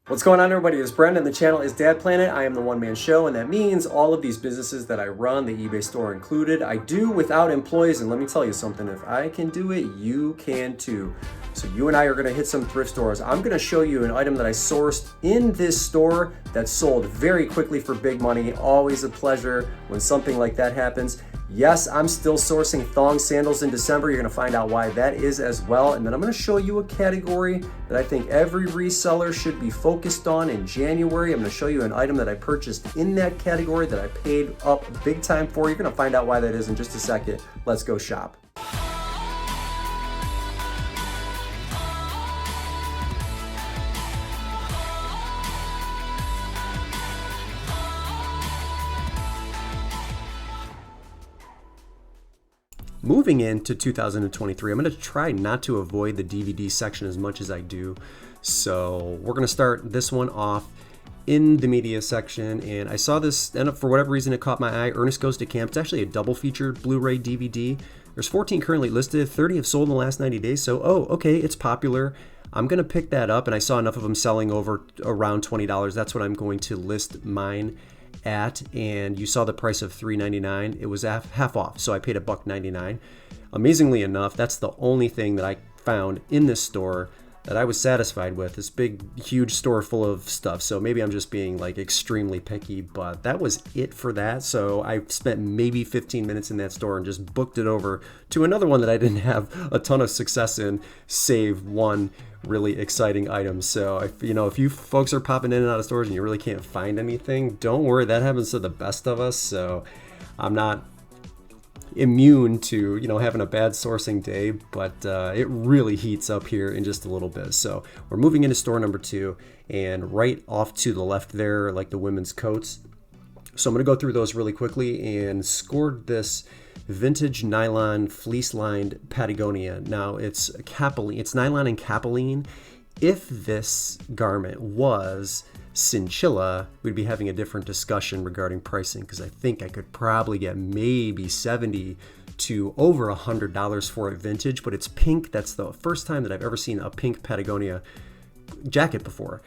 What's going on, everybody? It's Brendan. The channel is Dad Planet. I am the one-man show, and that means all of these businesses that I run, the eBay store included, I do without employees. And let me tell you something, if I can do it, you can too. So you and I are gonna hit some thrift stores. I'm gonna show you an item that I sourced in this store that sold very quickly for big money. Always a pleasure when something like that happens. Yes, I'm still sourcing thong sandals in December. You're gonna find out why that is as well. And then I'm gonna show you a category that I think every reseller should be focused on in January. I'm gonna show you an item that I purchased in that category that I paid up big time for. You're gonna find out why that is in just a second. Let's go shop. Moving into 2023, I'm going to try not to avoid the DVD section as much as I do. So we're going to start this one off in the media section. And I saw this, and for whatever reason, it caught my eye. Ernest Goes to Camp. It's actually a double featured Blu-ray DVD. There's 14 currently listed. 30 have sold in the last 90 days. So, okay, it's popular. I'm going to pick that up. And I saw enough of them selling over around $20. That's what I'm going to list mine at, and you saw the price of $3.99. It was half off, so I paid $1.99. Amazingly enough, that's the only thing that I found in this store that I was satisfied with. This big, huge store full of stuff. So maybe I'm just being like extremely picky, but that was it for that. So I spent maybe 15 minutes in that store and just booked it over to another one that I didn't have a ton of success in, save one really exciting item. So if you folks are popping in and out of stores and you really can't find anything, don't worry, that happens to the best of us. So I'm not immune to having a bad sourcing day, but it really heats up here in just a little bit. So we're moving into store number 2, and right off to the left there, like the women's coats. So I'm going to go through those really quickly and scored this vintage nylon fleece lined Patagonia. Now it's capilene, it's nylon and capilene. If this garment was Cinchilla, we'd be having a different discussion regarding pricing, because I think I could probably get maybe $70 to over $100 for a vintage, but it's pink. That's the first time that I've ever seen a pink Patagonia jacket before.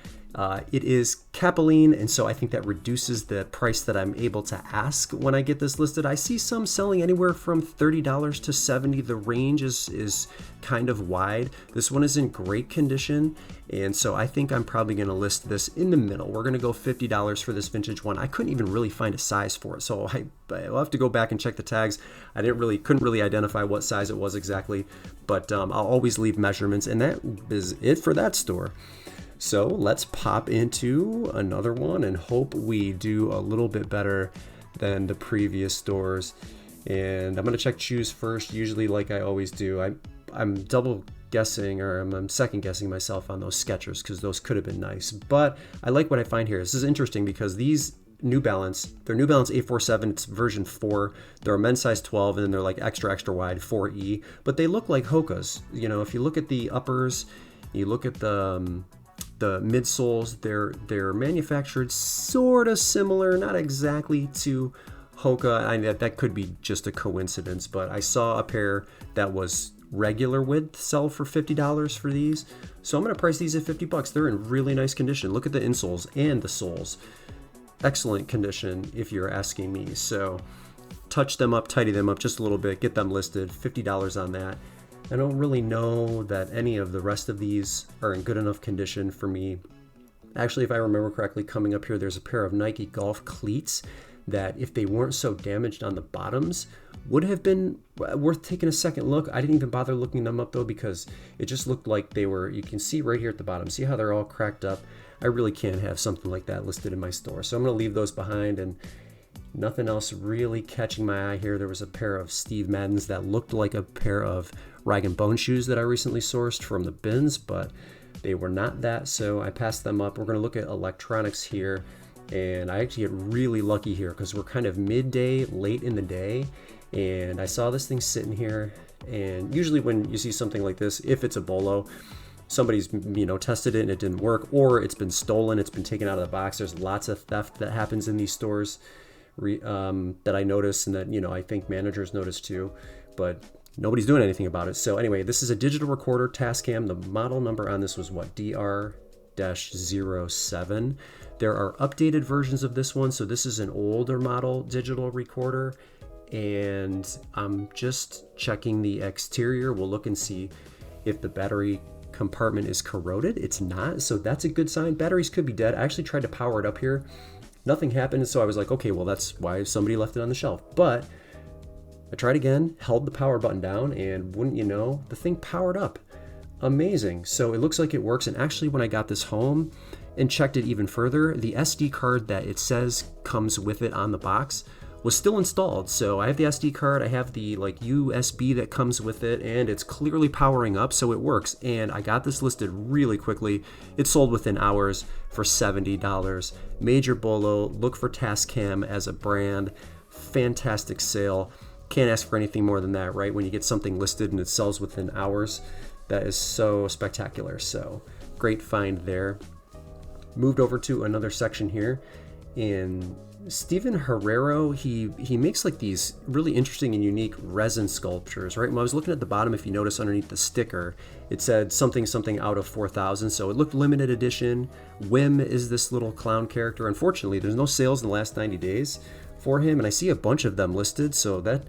It is capilene, and so I think that reduces the price that I'm able to ask when I get this listed. I see some selling anywhere from $30 to $70. The range is kind of wide. This one is in great condition, and so I think I'm probably going to list this in the middle. We're going to go $50 for this vintage one. I couldn't even really find a size for it, so I'll have to go back and check the tags. I couldn't really identify what size it was exactly, but I'll always leave measurements, and that is it for that store. So let's pop into another one and hope we do a little bit better than the previous stores. And I'm going to check shoes first, usually like I always do. I'm double guessing, or I'm second guessing myself on those Skechers, because those could have been nice. But I like what I find here. This is interesting because these New Balance, they're New Balance 847, it's version 4. They're a men's size 12, and then they're like extra wide 4E. But they look like Hoka's. If you look at the uppers, you look at the midsoles, they're manufactured sort of similar, not exactly to Hoka. That could be just a coincidence, but I saw a pair that was regular width sell for $50 for these. So I'm going to price these at $50. They're in really nice condition. Look at the insoles and the soles. Excellent condition if you're asking me. So touch them up, tidy them up just a little bit, get them listed, $50 on that. I don't really know that any of the rest of these are in good enough condition for me. Actually, if I remember correctly, coming up here, there's a pair of Nike golf cleats that, if they weren't so damaged on the bottoms, would have been worth taking a second look. I didn't even bother looking them up though, because it just looked like they were, you can see right here at the bottom, see how they're all cracked up? I really can't have something like that listed in my store. So I'm going to leave those behind, and nothing else really catching my eye here. There was a pair of Steve Maddens that looked like a pair of Rag & Bone shoes that I recently sourced from the bins, but they were not that, so I passed them up. We're going to look at electronics here, and I actually get really lucky here because we're kind of midday, late in the day, and I saw this thing sitting here. And usually when you see something like this, if it's a bolo, somebody's tested it and it didn't work, or it's been stolen, it's been taken out of the box. There's lots of theft that happens in these stores that I notice, and that I think managers notice too, but nobody's doing anything about it. So anyway, this is a digital recorder Tascam. The model number on this was what, DR-1 5-07. There are updated versions of this one. So this is an older model digital recorder. And I'm just checking the exterior. We'll look and see if the battery compartment is corroded. It's not, so that's a good sign. Batteries could be dead. I actually tried to power it up here. Nothing happened, so I was like, okay, well, that's why somebody left it on the shelf. But I tried again, held the power button down, and wouldn't you know, the thing powered up. Amazing. So it looks like it works. And actually, when I got this home and checked it even further, the SD card that it says comes with it on the box was still installed. So I have the SD card, I have the like USB that comes with it, and it's clearly powering up, so it works. And I got this listed really quickly. It sold within hours for $70. Major bolo. Look for Tascam as a brand. Fantastic sale. Can't ask for anything more than that, right? When you get something listed and it sells within hours, that is so spectacular. So great find there. Moved over to another section here, and Steven Herrero, he makes like these really interesting and unique resin sculptures, right? When I was looking at the bottom, if you notice underneath the sticker, it said something out of 4,000. So it looked limited edition. Wim is this little clown character. Unfortunately, there's no sales in the last 90 days for him, and I see a bunch of them listed. So that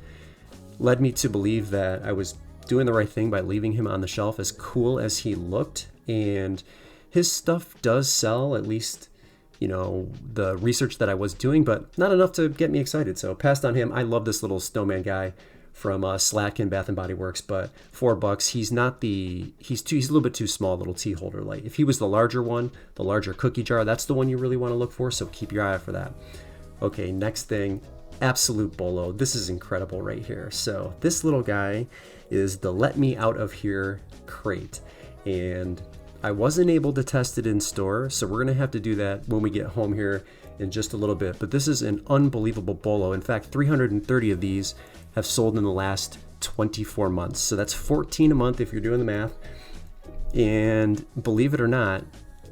led me to believe that I was doing the right thing by leaving him on the shelf, as cool as he looked. And his stuff does sell, at least, you know, the research that I was doing, but not enough to get me excited. So passed on him. I love this little snowman guy from Slatkin Bath and Body Works, but $4. He's a little bit too small, little tea holder light. If he was the larger one, the larger cookie jar, that's the one you really want to look for. So keep your eye out for that. Okay, next thing, absolute bolo. This is incredible right here. So this little guy is the Let Me Out of Here crate, and I wasn't able to test it in store, so we're gonna have to do that when we get home here in just a little bit. But this is an unbelievable bolo. In fact, 330 of these have sold in the last 24 months. So that's 14 a month if you're doing the math. And believe it or not,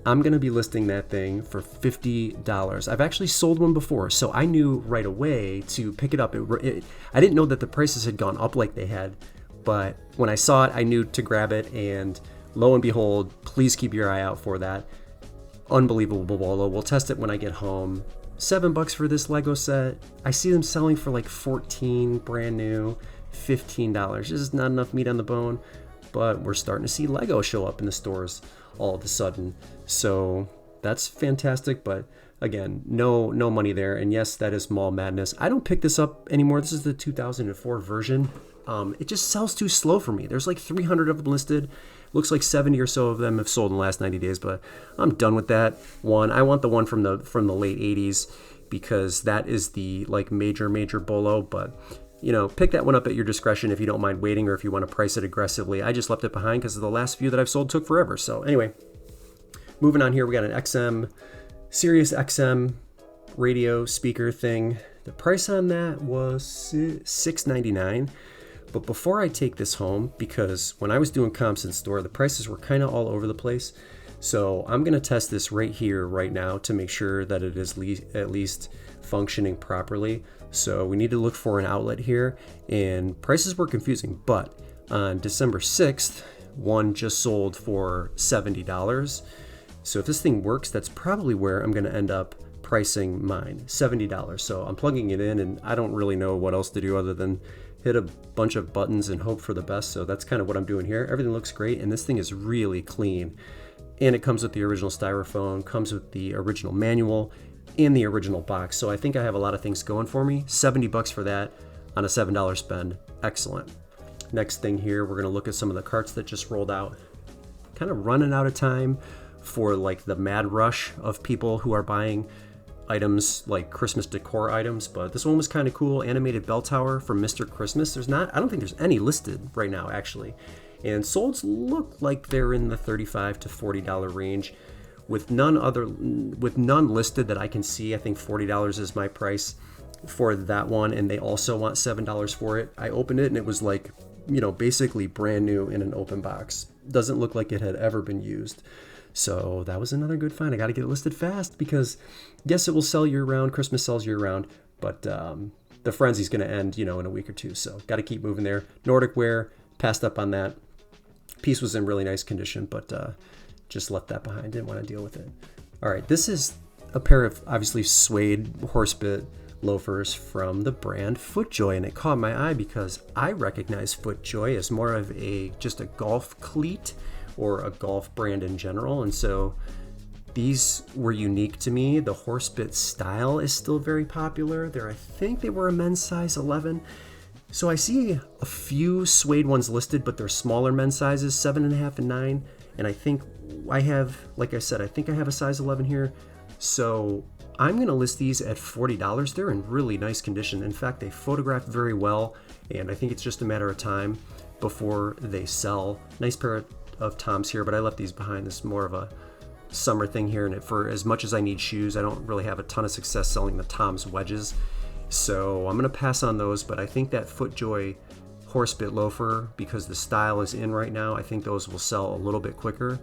I'm gonna be listing that thing for $50. I've actually sold one before, so I knew right away to pick it up. I didn't know that the prices had gone up like they had, but when I saw it, I knew to grab it, and lo and behold, please keep your eye out for that. Unbelievable bolo. We'll test it when I get home. $7 for this Lego set. I see them selling for like 14, brand new, $15. This is not enough meat on the bone, but we're starting to see Lego show up in the stores all of a sudden. So that's fantastic, but again, no money there. And yes, that is mall madness. I don't pick this up anymore. This is the 2004 version. It just sells too slow for me. There's like 300 of them listed. Looks like 70 or so of them have sold in the last 90 days, but I'm done with that one. I want the one from the late 80s, because that is the like major bolo. But you know, pick that one up at your discretion if you don't mind waiting, or if you want to price it aggressively. I just left it behind because the last few that I've sold took forever. So anyway, moving on here, we got an Sirius XM radio speaker thing. The price on that was $6.99. But before I take this home, because when I was doing comps in store, the prices were kind of all over the place. So I'm going to test this right here, right now, to make sure that it is at least functioning properly. So we need to look for an outlet here, and prices were confusing. But on December 6th, one just sold for $70. So if this thing works, that's probably where I'm going to end up pricing mine, $70. So I'm plugging it in, and I don't really know what else to do other than hit a bunch of buttons and hope for the best. So that's kind of what I'm doing here. Everything looks great, and this thing is really clean. And it comes with the original styrofoam, comes with the original manual, and the original box. So I think I have a lot of things going for me. $70 for that on a $7 spend. Excellent. Next thing here, we're gonna look at some of the carts that just rolled out. Kind of running out of time for like the mad rush of people who are buying items like Christmas decor items, but this one was kind of cool. Animated bell tower from Mr. Christmas. I don't think there's any listed right now, actually. And solds look like they're in the $35 to $40 range, with none listed that I can see. I think $40 is my price for that one, and they also want $7 for it. I opened it and it was like, you know, basically brand new in an open box. Doesn't look like it had ever been used. So that was another good find. I got to get it listed fast, because yes, it will sell year round. Christmas sells year round, but the frenzy's going to end, you know, in a week or two. So got to keep moving there. Nordic Wear, passed up on that. Piece was in really nice condition, but just left that behind. Didn't want to deal with it. All right, this is a pair of obviously suede horsebit loafers from the brand FootJoy, and it caught my eye because I recognize FootJoy as more of just a golf cleat or a golf brand in general, and so these were unique to me. The horsebit style is still very popular. I think they were a men's size 11. So I see a few suede ones listed, but they're smaller men's sizes, 7.5 and 9. And I think I have, like I said, I think I have a size 11 here. So I'm going to list these at $40. They're in really nice condition. In fact, they photographed very well, and I think it's just a matter of time before they sell. Nice pair of Toms here, but I left these behind. This is more of a summer thing here, and for as much as I need shoes, I don't really have a ton of success selling the Toms wedges. So I'm going to pass on those, but I think that FootJoy horsebit loafer, because the style is in right now, I think those will sell a little bit quicker.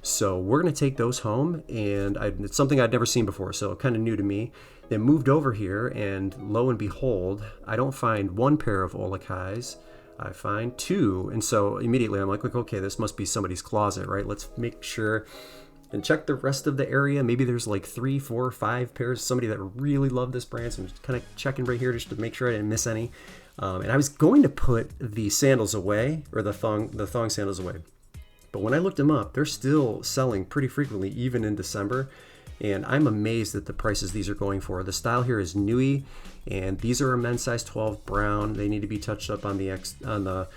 So we're going to take those home, and it's something I'd never seen before, so kind of new to me. Then moved over here, and lo and behold, I don't find one pair of Olakais. I find two, and so immediately I'm like, okay, this must be somebody's closet, right? Let's make sure and check the rest of the area. Maybe there's like 3, 4, 5 pairs. Somebody that really loved this brand, so I'm just kind of checking right here just to make sure I didn't miss any. And I was going to put the sandals away, or the thong sandals away. But when I looked them up, they're still selling pretty frequently, even in December. And I'm amazed at the prices these are going for. The style here is Nui, and these are a men's size 12 brown. They need to be touched up on the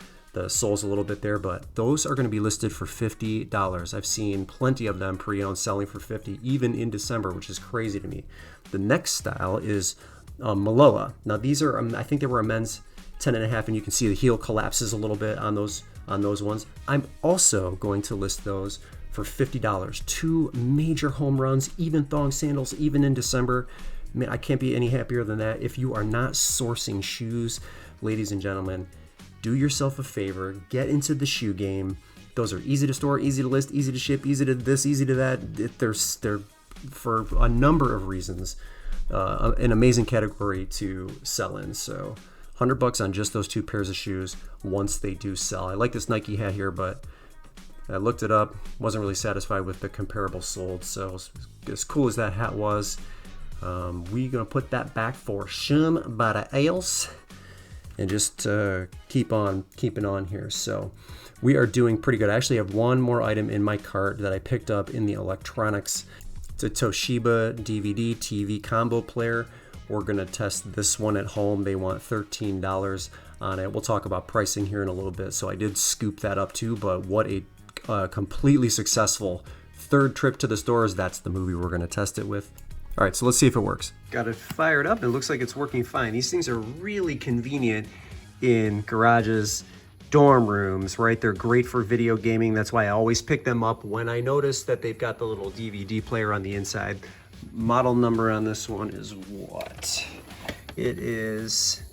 soles a little bit there, but those are going to be listed for $50. I've seen plenty of them pre-owned selling for $50, even in December, which is crazy to me. The next style is Maloa. Now these are, I think they were a men's 10.5, and you can see the heel collapses a little bit on those ones. I'm also going to list those for $50. Two major home runs, even thong sandals, even in December. Man, I can't be any happier than that. If you are not sourcing shoes, ladies and gentlemen, do yourself a favor, get into the shoe game. Those are easy to store, easy to list, easy to ship, easy to this, easy to that. They're for a number of reasons, an amazing category to sell in. So $100 on just those two pairs of shoes once they do sell. I like this Nike hat here, but I looked it up, wasn't really satisfied with the comparable sold. So as cool as that hat was, we're gonna put that back for somebody else and just keep on keeping on here. So we are doing pretty good. I actually have one more item in my cart that I picked up in the electronics. It's a Toshiba DVD TV combo player. We're gonna test this one at home. They want $13 on it. We'll talk about pricing here in a little bit. So I did scoop that up too, but what a completely successful third trip to the stores. That's the movie we're gonna test it with. All right, so let's see if it works. Got it fired up. It looks like it's working fine. These things are really convenient in garages, dorm rooms, right? They're great for video gaming. That's why I always pick them up when I notice that they've got the little DVD player on the inside. Model number on this one is what? It is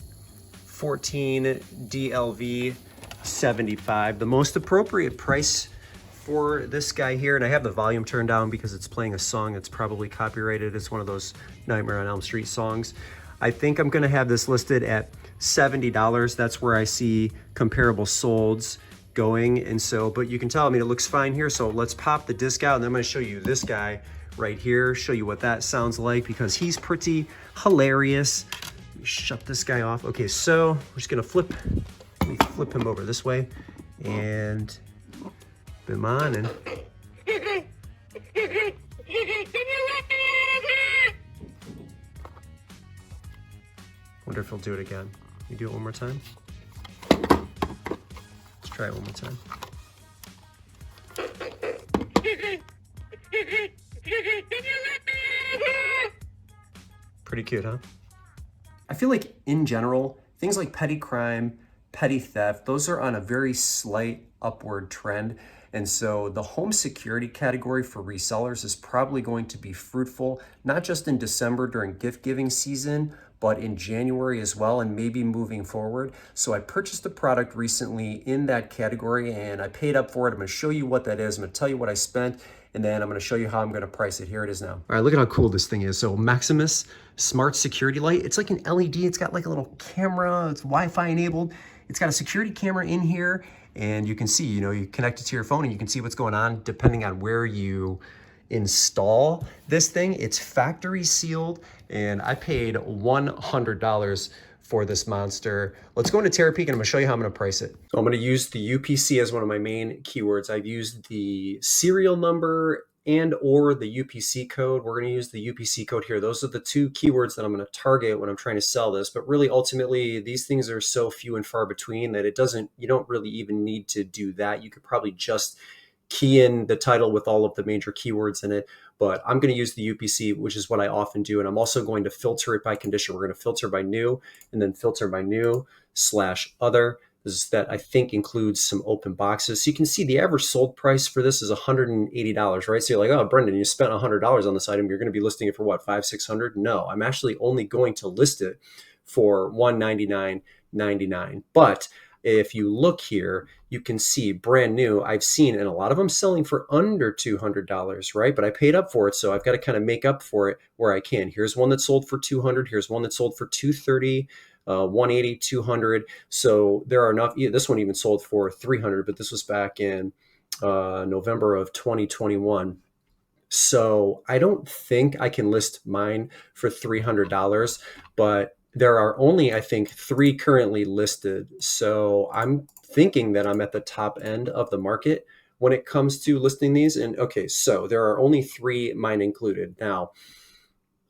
14 DLV 75. The most appropriate price for this guy here, and I have the volume turned down because it's playing a song that's probably copyrighted. It's one of those Nightmare on Elm Street songs. I think I'm gonna have this listed at $70. That's where I see comparable solds going. And so, but you can tell, I mean, it looks fine here. So let's pop the disc out, and then I'm gonna show you this guy right here, show you what that sounds like, because he's pretty hilarious. Let me shut this guy off. Okay, so we're just gonna flip him over this way and put him on, and wonder if he'll do it again. You do it one more time? Let's try it one more time. Pretty cute, huh? I feel like in general, things like petty crime, petty theft, those are on a very slight upward trend. And so the home security category for resellers is probably going to be fruitful, not just in December during gift giving season, but in January as well, and maybe moving forward. So I purchased a product recently in that category, and I paid up for it. I'm gonna show you what that is. I'm gonna tell you what I spent, and then I'm gonna show you how I'm gonna price it. Here it is now. All right, look at how cool this thing is. So Maximus Smart Security Light. It's like an LED. It's got like a little camera. It's Wi-Fi enabled. It's got a security camera in here, and you can see, you connect it to your phone and you can see what's going on depending on where you install this thing. It's factory sealed, and I paid $100 for this monster. Let's go into Terapeak and I'm gonna show you how I'm gonna price it. So I'm gonna use the UPC as one of my main keywords. I've used the serial number and or the UPC code. We're gonna use the UPC code here. Those are the two keywords that I'm gonna target when I'm trying to sell this, but really ultimately these things are so few and far between that you don't really even need to do that. You could probably just key in the title with all of the major keywords in it, but I'm going to use the UPC, which is what I often do. And I'm also going to filter it by condition. We're going to filter by new and then filter by new/other. That I think includes some open boxes. So you can see the average sold price for this is $180, right? So you're like, oh, Brendan, you spent $100 on this item. You're going to be listing it for what, $500-$600? No, I'm actually only going to list it for $199.99. But if you look here, you can see brand new, I've seen, and a lot of them selling for under $200, right? But I paid up for it, so I've got to kind of make up for it where I can. Here's one that sold for $200. Here's one that sold for $230, $180, $200. So there are enough. This one even sold for $300, but this was back in November of 2021. So I don't think I can list mine for $300, but there are only, I think, 3 currently listed. So I'm thinking that I'm at the top end of the market when it comes to listing these. And okay, so there are only 3, mine included. Now,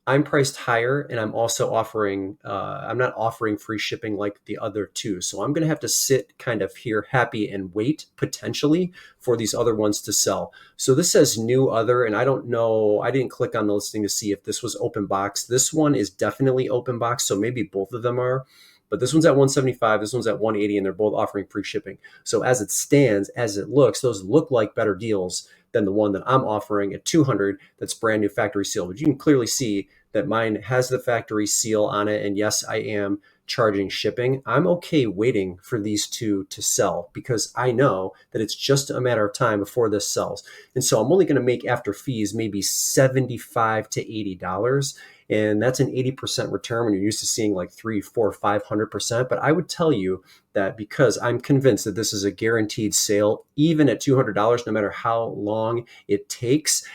I'm priced higher, and I'm also offering, I'm not offering free shipping like the other 2. So I'm going to have to sit kind of here happy and wait potentially for these other ones to sell. So this says new other, and I don't know, I didn't click on the listing to see if this was open box. This one is definitely open box, so maybe both of them are. But this one's at $175, this one's at $180, and they're both offering free shipping. So as it stands, as it looks, those look like better deals than the one that I'm offering at $200 that's brand new factory seal. But you can clearly see that mine has the factory seal on it. And yes, I am charging shipping. I'm okay waiting for these 2 to sell because I know that it's just a matter of time before this sells. And so I'm only going to make after fees maybe $75 to $80. And that's an 80% return when you're used to seeing like 3, 4, 500%. But I would tell you that because I'm convinced that this is a guaranteed sale, even at $200, no matter how long it takes,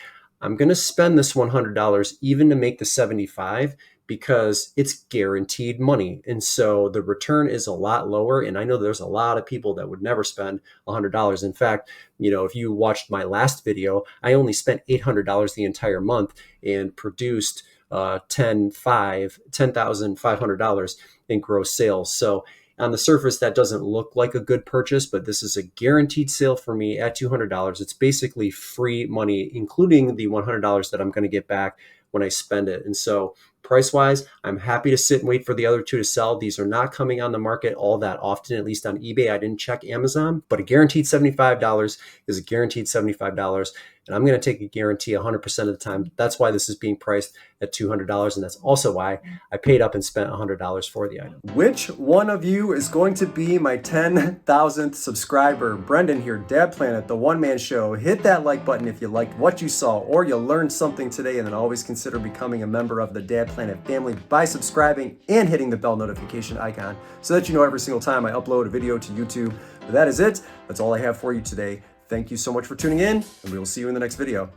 I'm going to spend this $100 even to make the 75 because it's guaranteed money. And so the return is a lot lower. And I know there's a lot of people that would never spend $100. In fact, if you watched my last video, I only spent $800 the entire month and produced $10,500 in gross sales. So on the surface, that doesn't look like a good purchase, but this is a guaranteed sale for me at $200. It's basically free money, including the $100 that I'm going to get back when I spend it. And so price-wise, I'm happy to sit and wait for the other 2 to sell. These are not coming on the market all that often, at least on eBay. I didn't check Amazon, but a guaranteed $75 is a guaranteed $75. And I'm going to take a guarantee 100% of the time. That's why this is being priced at $200. And that's also why I paid up and spent $100 for the item. Which one of you is going to be my 10,000th subscriber? Brendan here, Dad Planet, the one-man show. Hit that like button if you liked what you saw or you learned something today, and then always consider becoming a member of the Dad Planet family by subscribing and hitting the bell notification icon so that you know every single time I upload a video to YouTube. But that is it. That's all I have for you today. Thank you so much for tuning in, and we will see you in the next video.